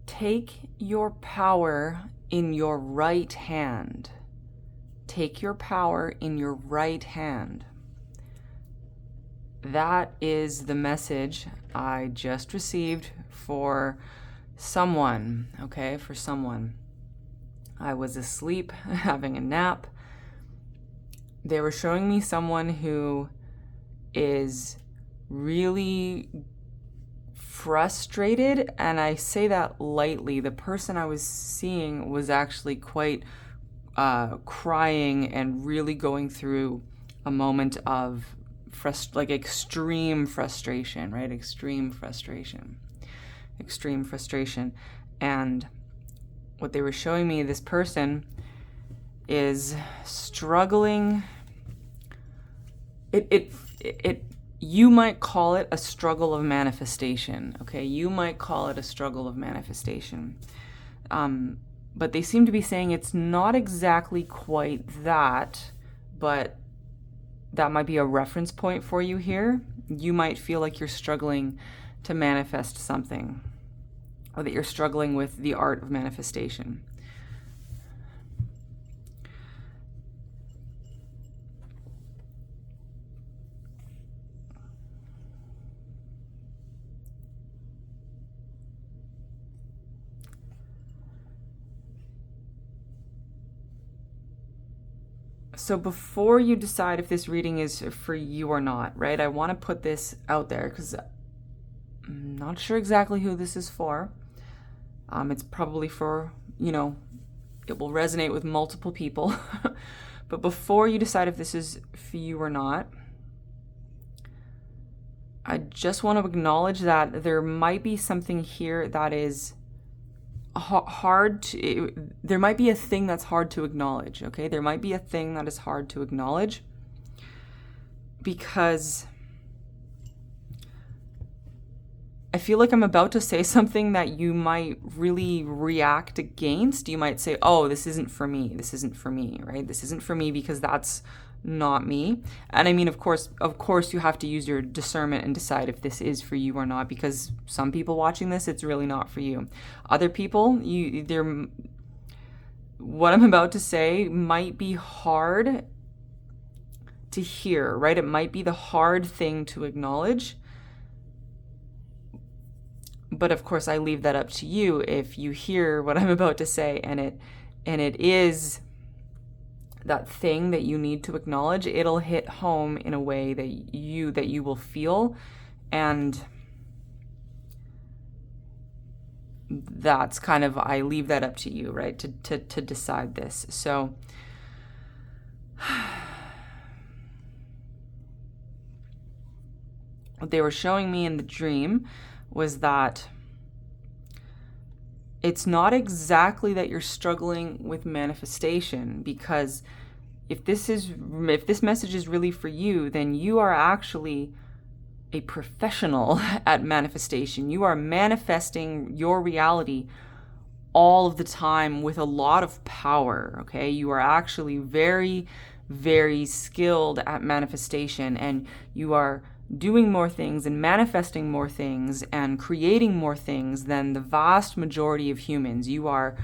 Take your power in your right hand. Take your power in your right hand. That is the message I just received for someone, okay? For someone. I was asleep, having a nap. They were showing me someone who is really frustrated, and I say that lightly. The person I was seeing was actually quite crying and really going through a moment of extreme frustration, right? Extreme frustration. And what they were showing me, this person is struggling. You might call it a struggle of manifestation, okay? You might call it a struggle of manifestation. But they seem to be saying it's not exactly quite that, but that might be a reference point for you here. You might feel like you're struggling to manifest something, or that you're struggling with the art of manifestation. So before you decide if this reading is for you or not, right, I want to put this out there because I'm not sure exactly who this is for. It's probably for, it will resonate with multiple people. But before you decide if this is for you or not, I just want to acknowledge that there might be something here that is there might be a thing that's hard to acknowledge, okay? There might be a thing that is hard to acknowledge because I feel like I'm about to say something that you might really react against. You might say, oh, this isn't for me. This isn't for me, right? This isn't for me because that's not me. And I mean, of course, you have to use your discernment and decide if this is for you or not, because some people watching this, it's really not for you. Other people, what I'm about to say might be hard to hear, right? It might be the hard thing to acknowledge. But of course, I leave that up to you. If you hear what I'm about to say and it is that thing that you need to acknowledge, it'll hit home in a way that you will feel, and that's kind of, I leave that up to you, right, to decide this. So what they were showing me in the dream was that it's not exactly that you're struggling with manifestation, because if this message is really for you, then you are actually a professional at manifestation. You are manifesting your reality all of the time with a lot of power, okay? You are actually very, very skilled at manifestation, and you are doing more things and manifesting more things and creating more things than the vast majority of humans. You are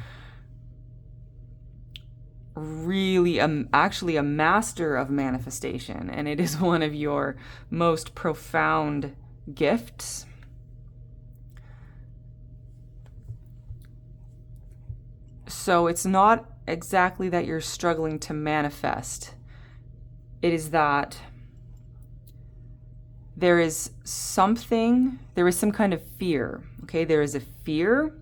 really actually a master of manifestation, and it is one of your most profound gifts. So it's not exactly that you're struggling to manifest. It is that there is some kind of fear, okay? There is a fear,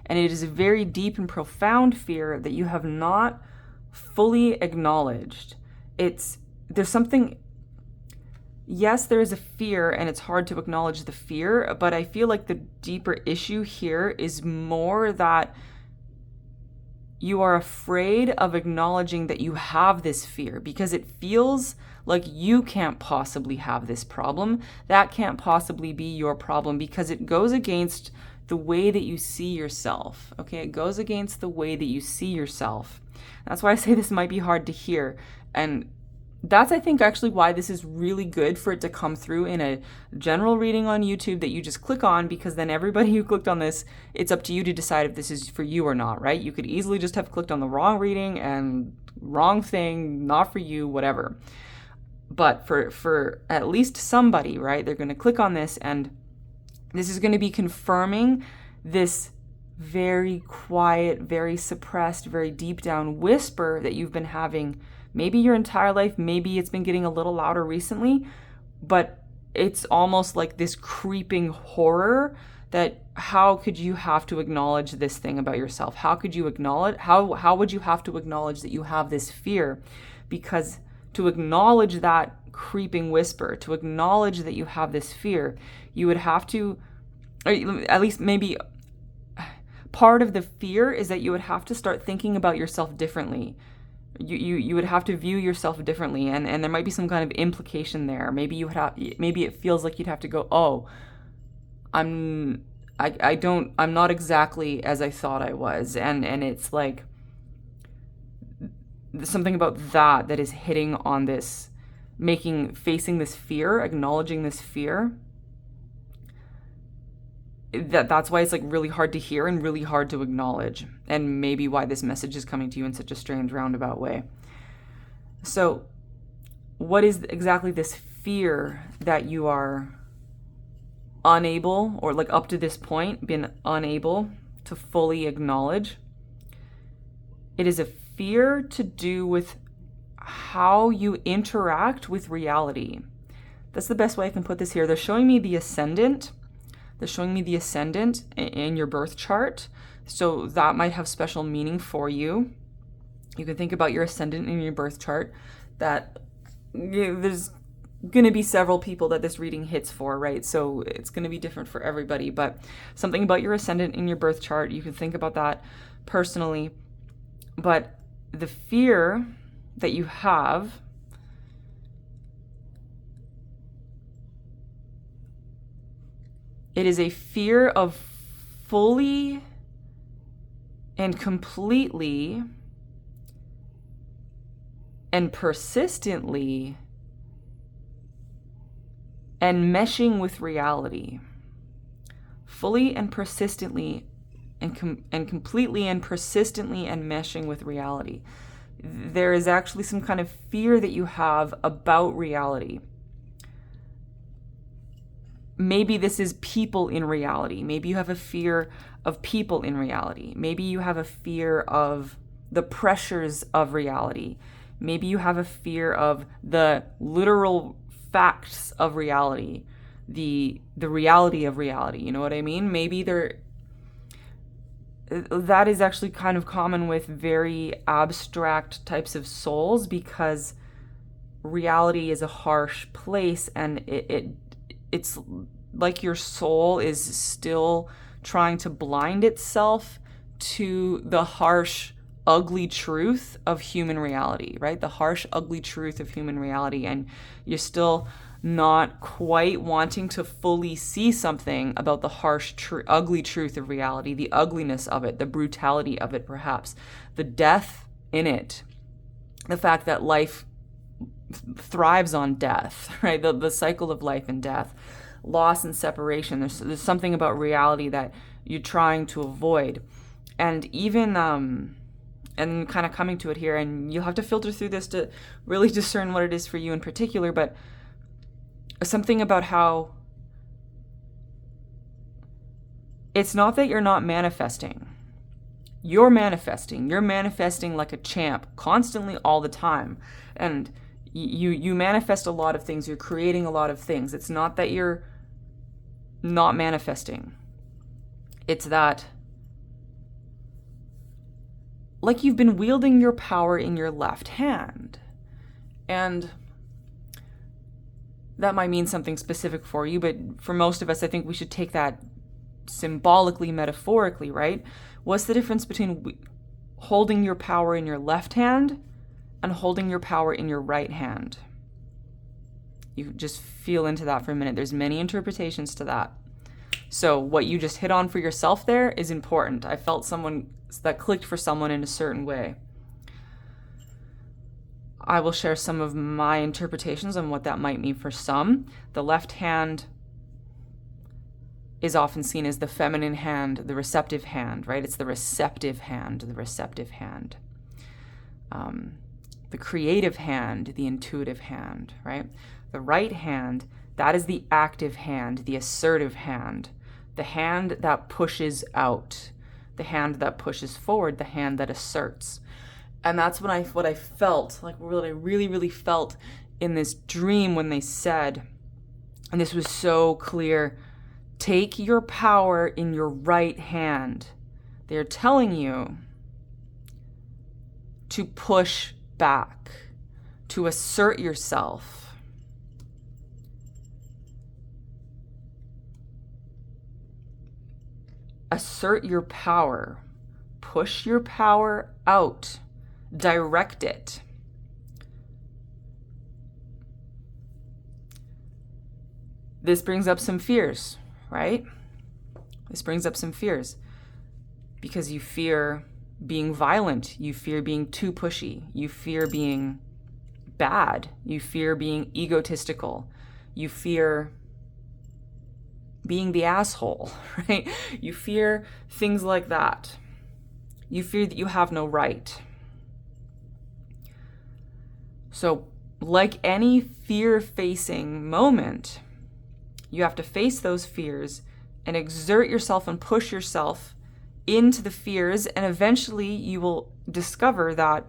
and it is a very deep and profound fear that you have not fully acknowledged. There's something, yes, there is a fear, and it's hard to acknowledge the fear, but I feel like the deeper issue here is more that you are afraid of acknowledging that you have this fear, because it feels like you can't possibly have this problem. That can't possibly be your problem, because it goes against the way that you see yourself, okay? It goes against the way that you see yourself. That's why I say this might be hard to hear. And that's, I think, actually why this is really good for it to come through in a general reading on YouTube that you just click on, because then everybody who clicked on this, it's up to you to decide if this is for you or not, right? You could easily just have clicked on the wrong reading and wrong thing, not for you, whatever. But for at least somebody, right, they're going to click on this, and this is going to be confirming this very quiet, very suppressed, very deep down whisper that you've been having maybe your entire life. Maybe it's been getting a little louder recently, but it's almost like this creeping horror that how could you have to acknowledge this thing about yourself? How could you acknowledge, how would you have to acknowledge that you have this fear? Because to acknowledge that creeping whisper, to acknowledge that you have this fear, you would have to, or at least maybe part of the fear is that you would have to start thinking about yourself differently. You would have to view yourself differently, and there might be some kind of implication there. Maybe it feels like you'd have to go, oh, I'm not exactly as I thought I was, and it's like something about that is hitting on this, facing this fear, acknowledging this fear. That's why it's like really hard to hear and really hard to acknowledge, and maybe why this message is coming to you in such a strange roundabout way. So what is exactly this fear that you are unable, or like up to this point been unable to fully acknowledge? It is a fear to do with how you interact with reality. That's the best way I can put this here. They're showing me the ascendant. They're showing me the ascendant in your birth chart. So that might have special meaning for you. You can think about your ascendant in your birth chart. That there's going to be several people that this reading hits for, right? So it's going to be different for everybody. But something about your ascendant in your birth chart, you can think about that personally. But the fear that you have, it is a fear of fully and completely and persistently and meshing with reality. Fully and persistently and completely and persistently and meshing with reality. There is actually some kind of fear that you have about reality. Maybe this is people in reality. Maybe you have a fear of people in reality. Maybe you have a fear of the pressures of reality. Maybe you have a fear of the literal facts of reality, the reality of reality. You know what I mean? Maybe that is actually kind of common with very abstract types of souls, because reality is a harsh place, and it's like your soul is still trying to blind itself to the harsh, ugly truth of human reality, right? The harsh, ugly truth of human reality. And you're still not quite wanting to fully see something about the harsh, ugly truth of reality, the ugliness of it, the brutality of it, perhaps, the death in it, the fact that life thrives on death, right? The cycle of life and death, loss and separation. There's something about reality that you're trying to avoid. And even, and kind of coming to it here, and you'll have to filter through this to really discern what it is for you in particular, but something about how it's not that you're not manifesting. You're manifesting like a champ, constantly, all the time. And you manifest a lot of things. You're creating a lot of things. It's not that you're not manifesting. It's that, like, you've been wielding your power in your left hand. And that might mean something specific for you, but for most of us, I think we should take that symbolically, metaphorically, right? What's the difference between holding your power in your left hand and holding your power in your right hand? You just feel into that for a minute. There's many interpretations to that. So what you just hit on for yourself there is important. I felt that clicked for someone in a certain way. I will share some of my interpretations on what that might mean for some. The left hand is often seen as the feminine hand, the receptive hand, right? It's the receptive hand, the receptive hand. The creative hand, the intuitive hand, right? The right hand, that is the active hand, the assertive hand, the hand that pushes out, the hand that pushes forward, the hand that asserts. And that's what I felt, like what I really, really felt in this dream when they said, and this was so clear, take your power in your right hand. They're telling you to push back, to assert yourself. Assert your power. Push your power out. Direct it. This brings up some fears, right? This brings up some fears because you fear being violent. You fear being too pushy. You fear being bad. You fear being egotistical. You fear being the asshole, right? You fear things like that. You fear that you have no right. So, like any fear-facing moment, you have to face those fears and exert yourself and push yourself into the fears, and eventually you will discover that,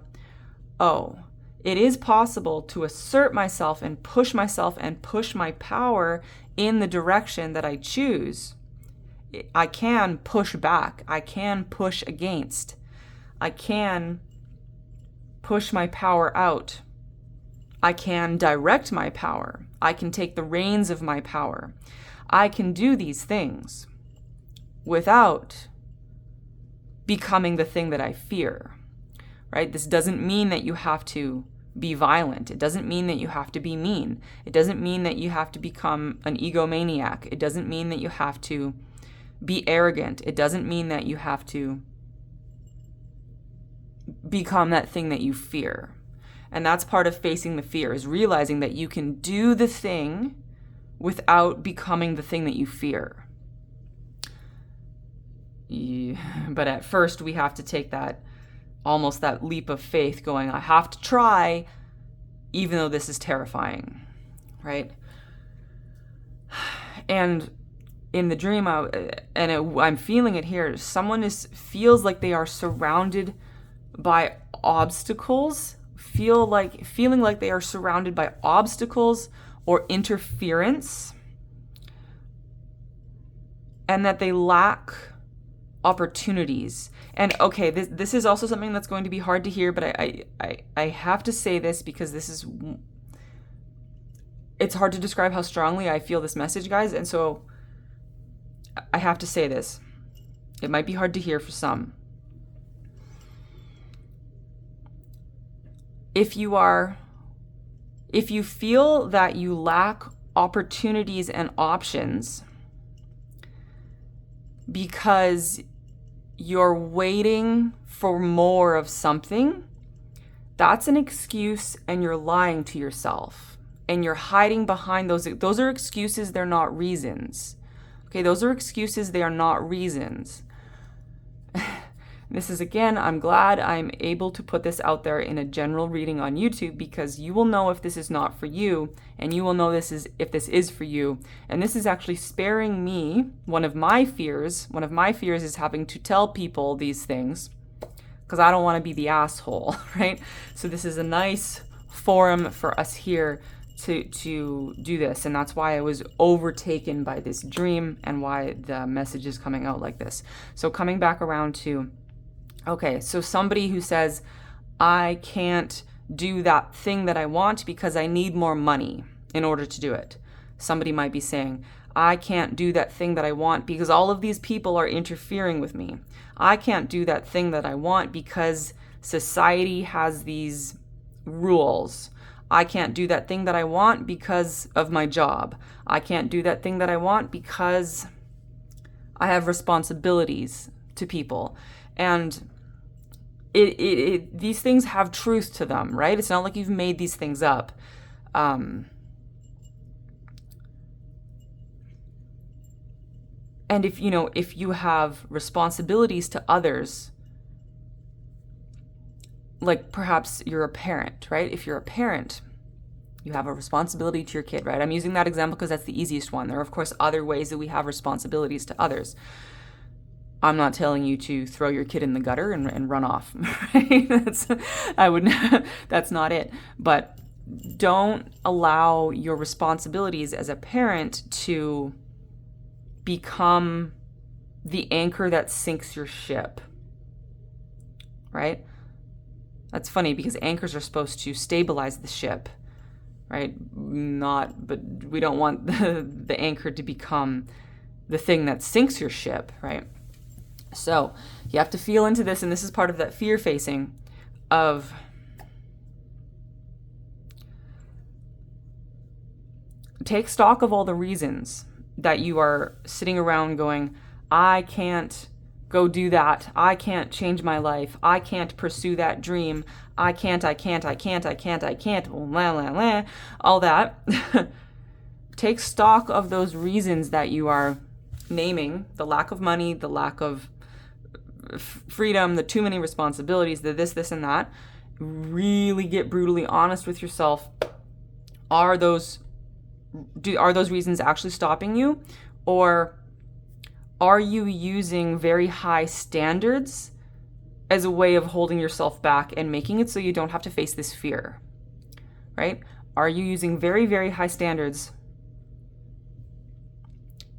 oh, it is possible to assert myself and push my power in the direction that I choose. I can push back. I can push against. I can push my power out. I can direct my power. I can take the reins of my power. I can do these things without becoming the thing that I fear, right? This doesn't mean that you have to be violent. It doesn't mean that you have to be mean. It doesn't mean that you have to become an egomaniac. It doesn't mean that you have to be arrogant. It doesn't mean that you have to become that thing that you fear. And that's part of facing the fear, is realizing that you can do the thing without becoming the thing that you fear. But at first we have to take that, almost that leap of faith, going, I have to try, even though this is terrifying, right? And in the dream, I'm feeling it here, someone feels like they are surrounded by obstacles, feeling like they are surrounded by obstacles or interference, and that they lack opportunities. And okay, this is also something that's going to be hard to hear, but I have to say this because it's hard to describe how strongly I feel this message, guys, and so I have to say this. It might be hard to hear for some. If you feel that you lack opportunities and options because you're waiting for more of something, that's an excuse, and you're lying to yourself, and you're hiding behind those. Those are excuses, they're not reasons. Okay, those are excuses, they are not reasons. This is, again, I'm glad I'm able to put this out there in a general reading on YouTube, because you will know if this is not for you, and you will know if this is for you. And this is actually sparing me one of my fears. One of my fears is having to tell people these things, because I don't want to be the asshole, right? So this is a nice forum for us here to do this, and that's why I was overtaken by this dream and why the message is coming out like this. So coming back around to, okay, so somebody who says, I can't do that thing that I want because I need more money in order to do it. Somebody might be saying, I can't do that thing that I want because all of these people are interfering with me. I can't do that thing that I want because society has these rules. I can't do that thing that I want because of my job. I can't do that thing that I want because I have responsibilities to people. And these things have truth to them, right? It's not like you've made these things up. And if you have responsibilities to others, like perhaps you're a parent, right? If you're a parent, you have a responsibility to your kid, right? I'm using that example because that's the easiest one. There are, of course, other ways that we have responsibilities to others. I'm not telling you to throw your kid in the gutter and run off, right? That's not it. But don't allow your responsibilities as a parent to become the anchor that sinks your ship, right? That's funny because anchors are supposed to stabilize the ship, right? But we don't want the anchor to become the thing that sinks your ship, right? So you have to feel into this, and this is part of that fear facing of take stock of all the reasons that you are sitting around going, I can't go do that. I can't change my life. I can't pursue that dream. I can't, blah, blah, blah, all that. Take stock of those reasons that you are naming, the lack of money, the lack of freedom, the too many responsibilities, the this, and that. Really get brutally honest with yourself. Are those reasons actually stopping you? Or are you using very high standards as a way of holding yourself back and making it so you don't have to face this fear, right? Are you using very, very high standards?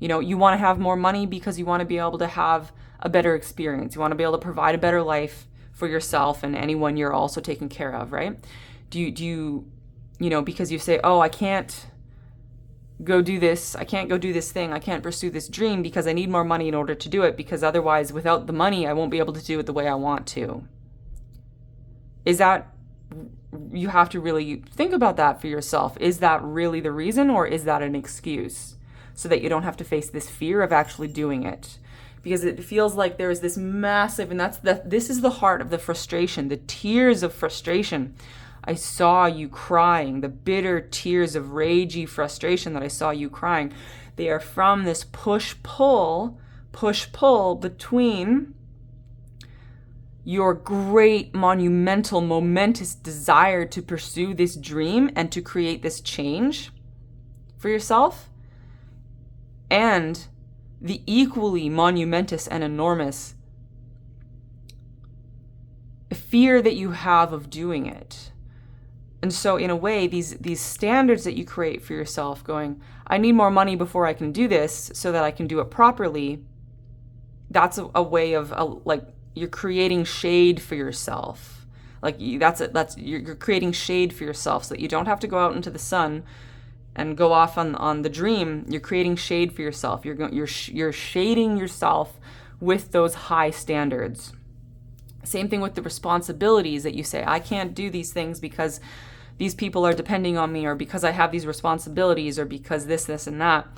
You want to have more money because you want to be able to have a better experience. You want to be able to provide a better life for yourself and anyone you're also taking care of, right? Do you because you say, oh, I can't go do this. I can't go do this thing. I can't pursue this dream because I need more money in order to do it, because otherwise without the money, I won't be able to do it the way I want to. You have to really think about that for yourself. Is that really the reason, or is that an excuse so that you don't have to face this fear of actually doing it? Because it feels like there is this massive, and this is the heart of the frustration, the tears of frustration. I saw you crying, the bitter tears of ragey frustration that I saw you crying. They are from this push-pull between your great, monumental, momentous desire to pursue this dream and to create this change for yourself, and the equally monumentous and enormous fear that you have of doing it. And so in a way, these standards that you create for yourself, going, I need more money before I can do this so that I can do it properly, that's a way of like you're creating shade for yourself. Like you're creating shade for yourself so that you don't have to go out into the sun and go off on the dream. You're creating shade for yourself. You're shading yourself with those high standards. Same thing with the responsibilities that you say, I can't do these things because these people are depending on me, or because I have these responsibilities, or because this, and that.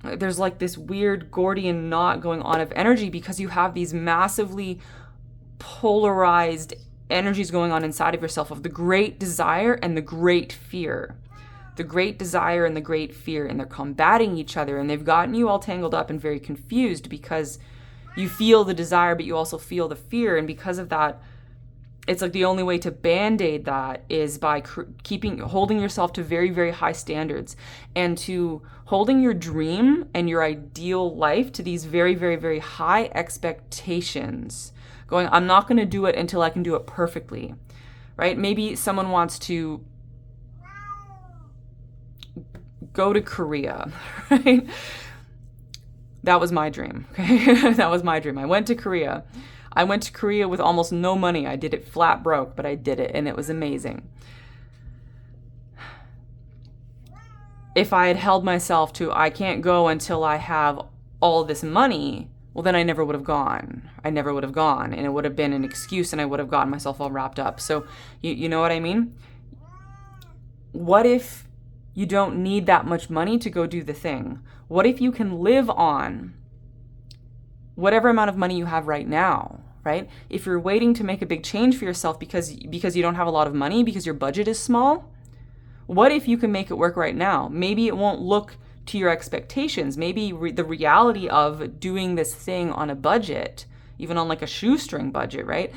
There's like this weird Gordian knot going on of energy because you have these massively polarized energies going on inside of yourself of the great desire and the great fear. The great desire and the great fear, and they're combating each other, and they've gotten you all tangled up and very confused because you feel the desire, but you also feel the fear. And because of that, it's like the only way to band-aid that is by holding yourself to very, very high standards, and to holding your dream and your ideal life to these very, very, very high expectations. Going, I'm not going to do it until I can do it perfectly, right? Maybe someone wants to go to Korea, right? That was my dream, okay? That was my dream. I went to Korea with almost no money. I did it flat broke, but I did it, and it was amazing. If I had held myself to, I can't go until I have all this money, well, then I never would have gone. And it would have been an excuse, and I would have gotten myself all wrapped up. So you know what I mean? What if you don't need that much money to go do the thing? What if you can live on whatever amount of money you have right now, right? If you're waiting to make a big change for yourself because you don't have a lot of money, because your budget is small, what if you can make it work right now? Maybe it won't look to your expectations. Maybe the reality of doing this thing on a budget, even on like a shoestring budget, right?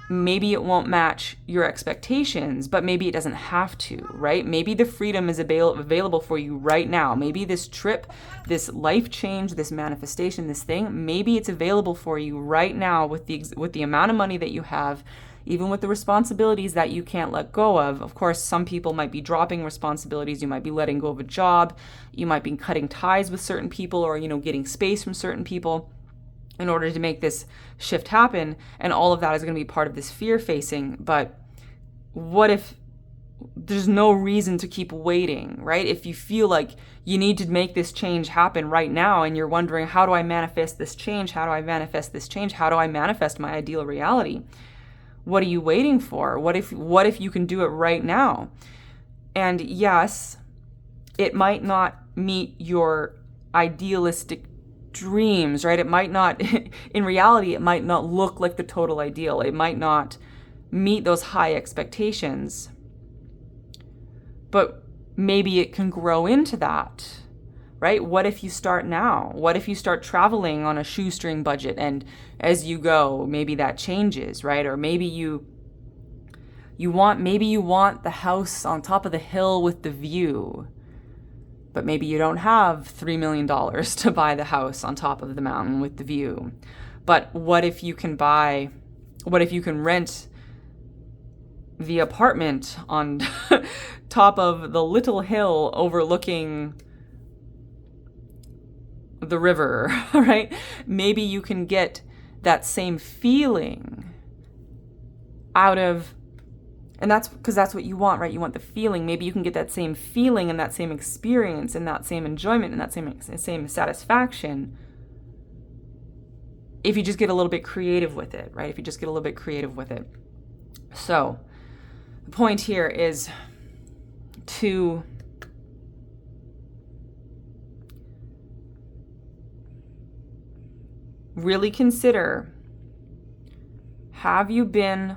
Maybe it won't match your expectations, but maybe it doesn't have to, right? Maybe the freedom is available for you right now. Maybe this trip, this life change, this manifestation, this thing, maybe it's available for you right now with the amount of money that you have, even with the responsibilities that you can't let go of. Of course, some people might be dropping responsibilities. You might be letting go of a job. You might be cutting ties with certain people, or, getting space from certain people in order to make this shift happen. And all of that is going to be part of this fear facing. But what if there's no reason to keep waiting, right? If you feel like you need to make this change happen right now, and you're wondering, how do I manifest this change? How do I manifest this change? How do I manifest my ideal reality? What are you waiting for? What if you can do it right now? And yes, it might not meet your idealistic dreams, right? It might not, in reality, it might not look like the total ideal. It might not meet those high expectations. But maybe it can grow into that, right? What if you start now? What if you start traveling on a shoestring budget, and as you go, maybe that changes, right? Or maybe you want the house on top of the hill with the view, but maybe you don't have $3 million to buy the house on top of the mountain with the view. But what if you can rent the apartment on top of the little hill overlooking the river, right? Maybe you can get that same feeling out of, and that's because that's what you want, right? You want the feeling. Maybe you can get that same feeling and that same experience and that same enjoyment and that same satisfaction if you just get a little bit creative with it, right? If you just get a little bit creative with it. So the point here is to really consider, have you been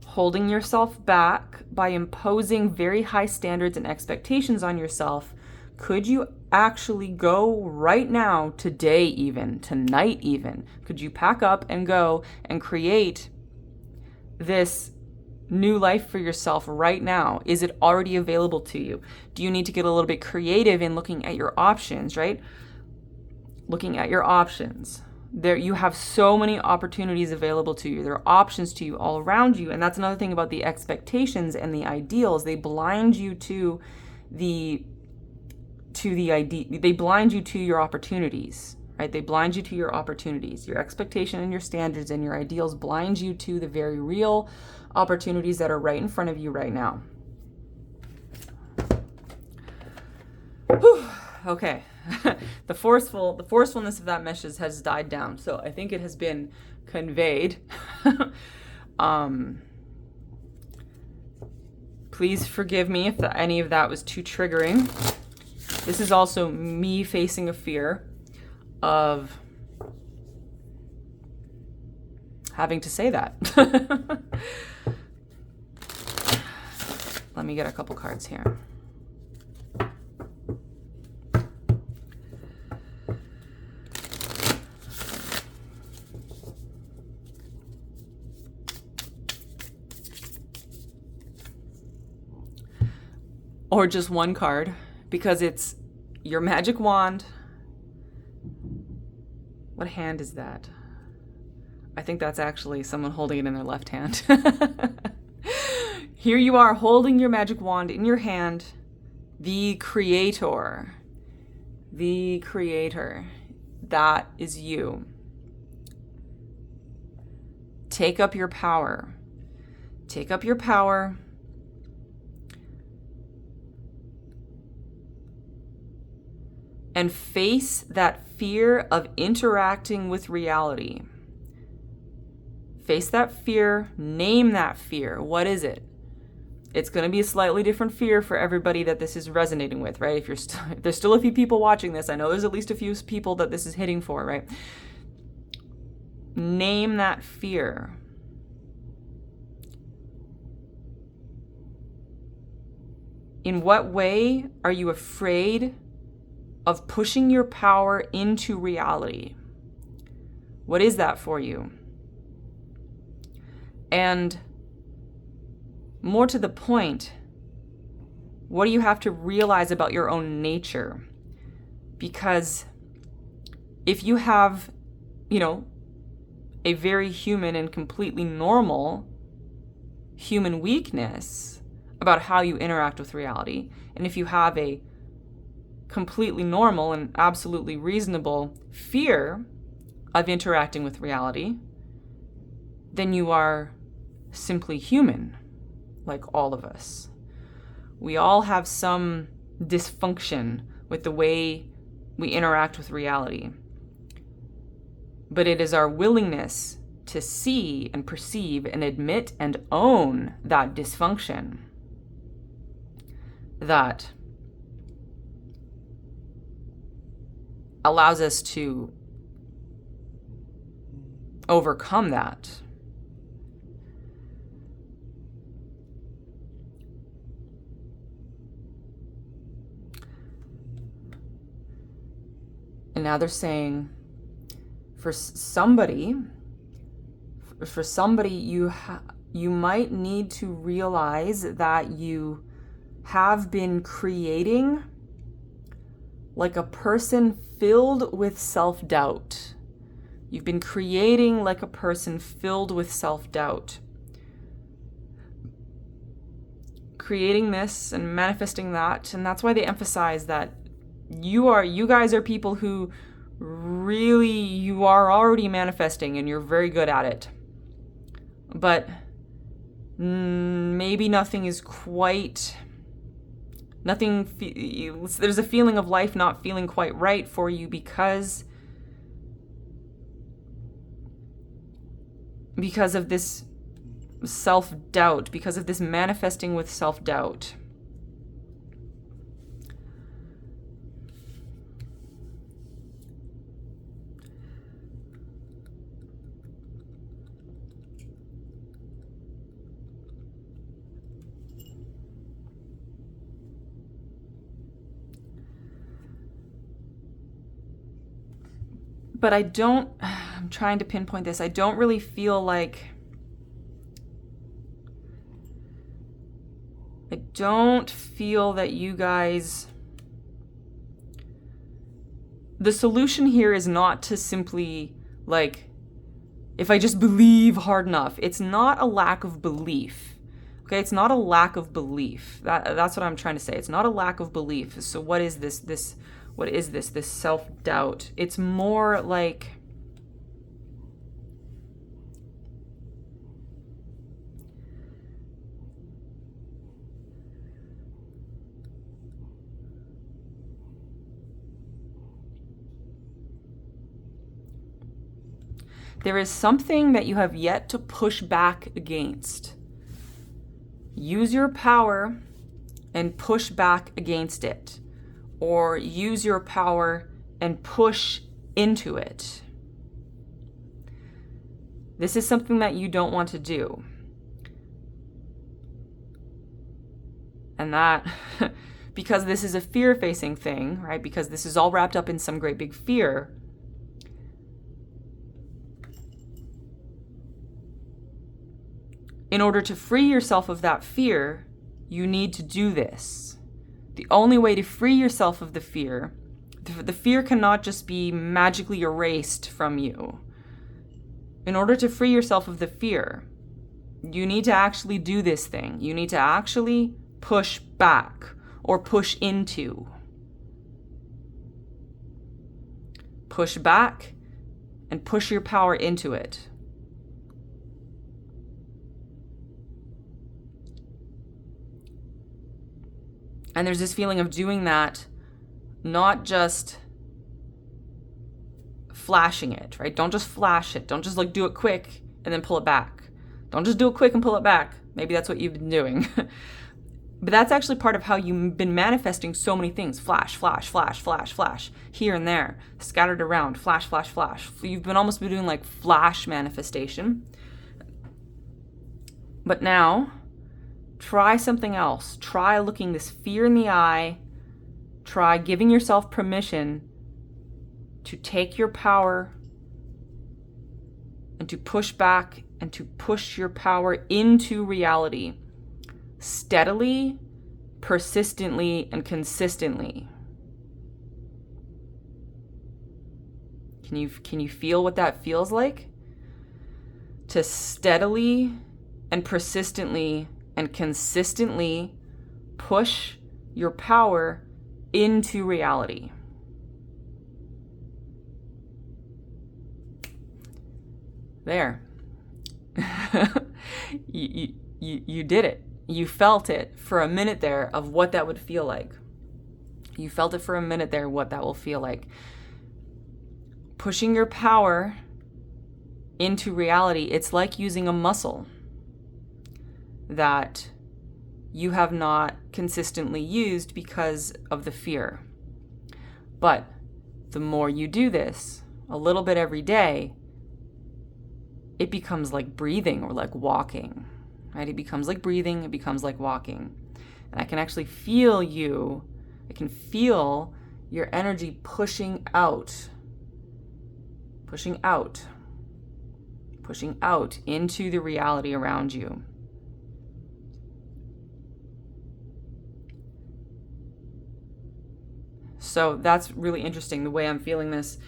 holding yourself back by imposing very high standards and expectations on yourself? Could you actually go right now, today even, tonight even? Could you pack up and go and create this new life for yourself right now? Is it already available to you? Do you need to get a little bit creative in looking at your options, right? Looking at your options. There, you have so many opportunities available to you. There are options to you all around you. And that's another thing about the expectations and the ideals. They blind you to they blind you to your opportunities, right? They blind you to your opportunities. Your expectation and your standards and your ideals blind you to the very real opportunities that are right in front of you right now. Whew. Okay. The forcefulness of that message has died down. So I think it has been conveyed. Please forgive me if any of that was too triggering. This is also me facing a fear of having to say that. Let me get a couple cards here. Or just one card, because it's your magic wand. What hand is that? I think that's actually someone holding it in their left hand. Here you are holding your magic wand in your hand. The creator. The creator. That is you. Take up your power. Take up your power. And face that fear of interacting with reality. Face that fear, name that fear. What is it? It's going to be a slightly different fear for everybody that this is resonating with, right? If there's still a few people watching this, I know there's at least a few people that this is hitting for, right? name that fear. In what way are you afraid of pushing your power into reality? What is that for you? And more to the point, what do you have to realize about your own nature? Because if you have, a very human and completely normal human weakness about how you interact with reality, and if you have a completely normal and absolutely reasonable fear of interacting with reality, then you are simply human, like all of us. We all have some dysfunction with the way we interact with reality. But it is our willingness to see and perceive and admit and own that dysfunction that allows us to overcome that. And now they're saying, for somebody, you might need to realize that you have been creating like a person filled with self-doubt. You've been creating like a person filled with self-doubt. Creating this and manifesting that, and that's why they emphasize that you guys are people who really, you are already manifesting and you're very good at it. But maybe there's a feeling of life not feeling quite right for you because of this self-doubt, because of this manifesting with self-doubt. But I'm trying to pinpoint this. I don't really feel like, that you guys, the solution here is not to simply, if I just believe hard enough. It's not a lack of belief. Okay, it's not a lack of belief. That's what I'm trying to say. It's not a lack of belief. So what is this self-doubt? It's more like there is something that you have yet to push back against. Use your power and push back against it. Or use your power and push into it. This is something that you don't want to do. And that, because this is a fear-facing thing, right? Because this is all wrapped up in some great big fear. In order to free yourself of that fear, you need to do this. The only way to free yourself of the fear cannot just be magically erased from you. In order to free yourself of the fear, you need to actually do this thing. You need to actually push back or push into. Push back and push your power into it. And there's this feeling of doing that, not just flashing it, right? Don't just flash it. Don't just do it quick and then pull it back. Don't just do it quick and pull it back. Maybe that's what you've been doing. But that's actually part of how you've been manifesting so many things. Flash, flash, flash, flash, flash, here and there, scattered around, flash, flash, flash. You've been almost been doing like flash manifestation. But now, try something else. Try looking this fear in the eye. Try giving yourself permission to take your power and to push back and to push your power into reality steadily, persistently, and consistently. Can you feel what that feels like? To steadily and persistently and consistently push your power into reality. There. You did it. You felt it for a minute there of what that would feel like. You felt it for a minute there, what that will feel like. Pushing your power into reality, it's like using a muscle that you have not consistently used because of the fear. But the more you do this, a little bit every day, it becomes like breathing or like walking, right? It becomes like breathing, it becomes like walking. And I can actually feel you, I can feel your energy pushing out into the reality around you. So that's really interesting, the way I'm feeling this.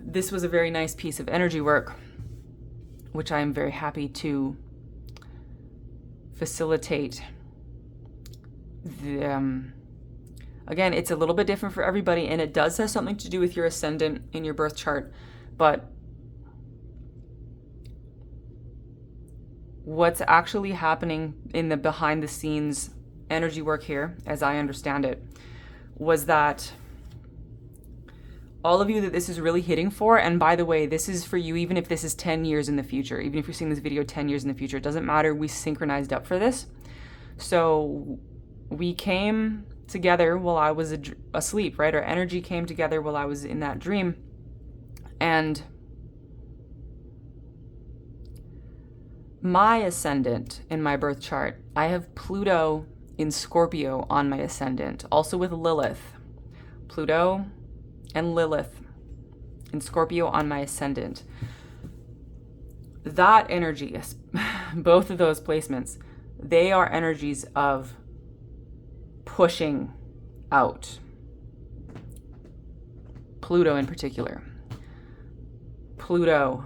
This was a very nice piece of energy work, which I am very happy to facilitate. Again, it's a little bit different for everybody, and it does have something to do with your ascendant in your birth chart, but what's actually happening in the behind the scenes energy work here, as I understand it, was that all of you that this is really hitting for, and by the way, this is for you even if this is 10 years in the future, even if you're seeing this video 10 years in the future, it doesn't matter, we synchronized up for this. So we came together while I was asleep, right? Our energy came together while I was in that dream. And my ascendant in my birth chart, I have Pluto in Scorpio on my ascendant, also with Lilith. Pluto and Lilith in Scorpio on my ascendant. That energy, both of those placements, they are energies of pushing out. Pluto in particular. Pluto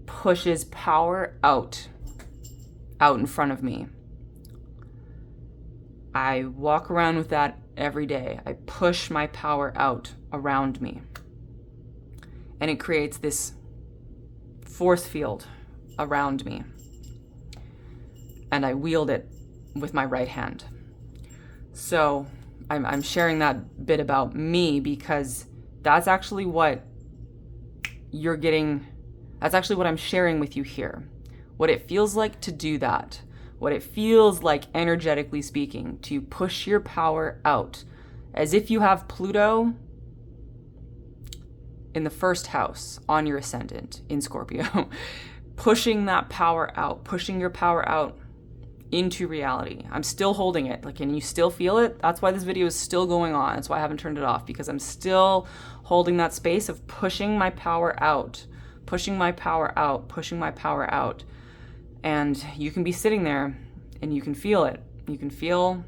pushes power out in front of me. I walk around with that every day. I push my power out around me. And it creates this force field around me. And I wield it with my right hand. So I'm sharing that bit about me because that's actually what you're getting, that's actually what I'm sharing with you here. What it feels like to do that. What it feels like, energetically speaking, to push your power out. As if you have Pluto in the first house on your ascendant in Scorpio. Pushing that power out, pushing your power out into reality. I'm still holding it. Like, can you still feel it? That's why this video is still going on. That's why I haven't turned it off, because I'm still holding that space of pushing my power out, pushing my power out, pushing my power out. And you can be sitting there and you can feel it. You can feel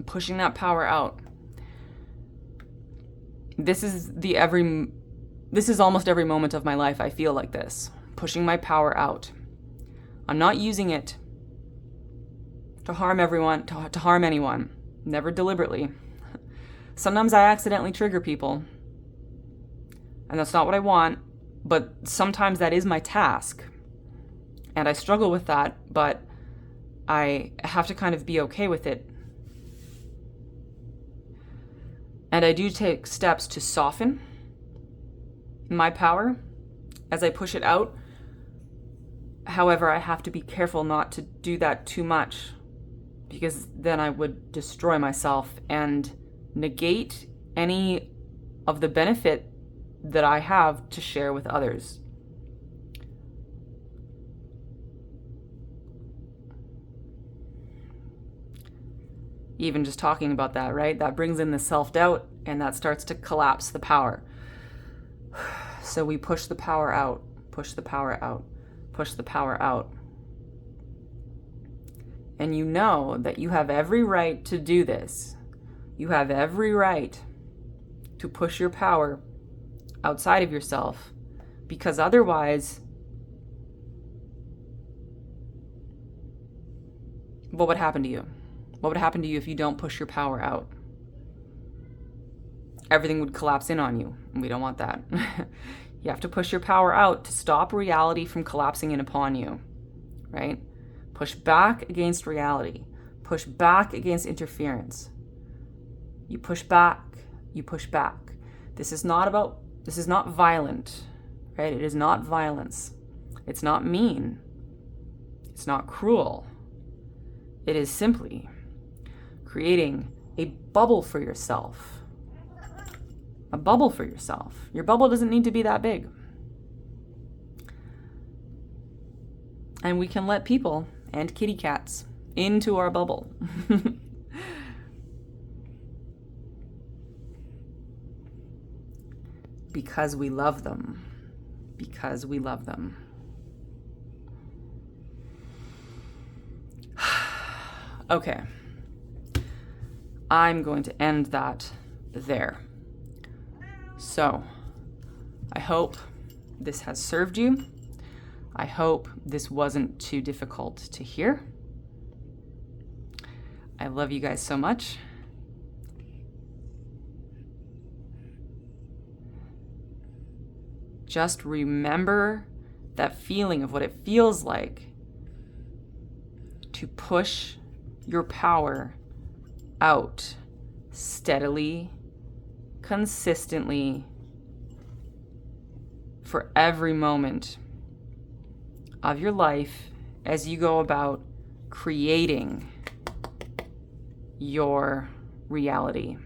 pushing that power out. This is almost every moment of my life I feel like this, pushing my power out. I'm not using it to harm everyone, to harm anyone, never deliberately. Sometimes I accidentally trigger people, and that's not what I want, but sometimes that is my task. And I struggle with that, but I have to kind of be okay with it. And I do take steps to soften my power as I push it out. However, I have to be careful not to do that too much, because then I would destroy myself and negate any of the benefit that I have to share with others. Even just talking about that, right? That brings in the self-doubt, and that starts to collapse the power. So we push the power out, push the power out, push the power out. And you know that you have every right to do this. You have every right to push your power outside of yourself, because otherwise, what would happen to you? What would happen to you if you don't push your power out? Everything would collapse in on you, and we don't want that. You have to push your power out to stop reality from collapsing in upon you, right? Push back against reality. Push back against interference. You push back. You push back. This is not violent, right? It is not violence. It's not mean. It's not cruel. It is simply creating a bubble for yourself. A bubble for yourself. Your bubble doesn't need to be that big. And we can let people and kitty cats into our bubble. Because we love them. Because we love them. Okay. I'm going to end that there. So, I hope this has served you. I hope this wasn't too difficult to hear. I love you guys so much. Just remember that feeling of what it feels like to push your power out steadily, consistently, for every moment of your life as you go about creating your reality.